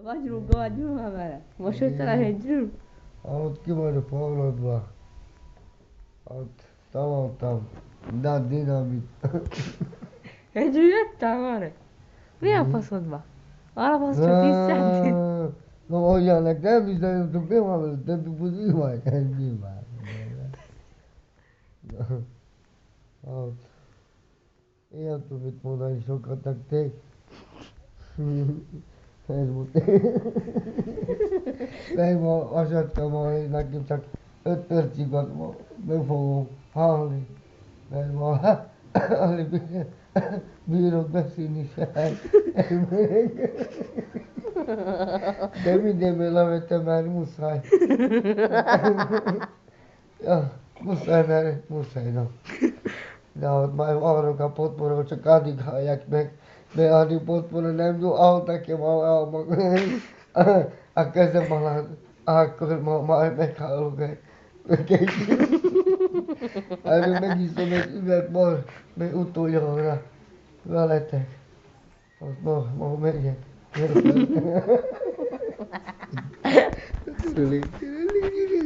Vagy rúgva, vagy nyúlva vele. Most jöttél a hegyről? Ott ki vagyok foglalva. Ott szavaltam. De dinamit. Hegyről jöttél már? Mi a faszodba? Alaphoz csak 10 centit. No olyanek nem bizonyítok, mi van vele, te buzi vagy, ez mi van? Ott. Ilyen tudom mit mondani sokat nektek. Ez volt. Nem, azt jöttem, hogy nekem csak 5 percig van, meg fogom halni. Mert ma alig bírok beszélni se. De mindenből levettem, mert muszáj. Ja, muszáj, mert muszáj, no. De ott már arra a potporról csak addig hallják meg, de addig potporról nem jó, ahol nekem a kezem alatt, akkor majd meghallok egy erről megiszom egy üveg bor, még utoljára veletek. Azt ma megyek. Szülik.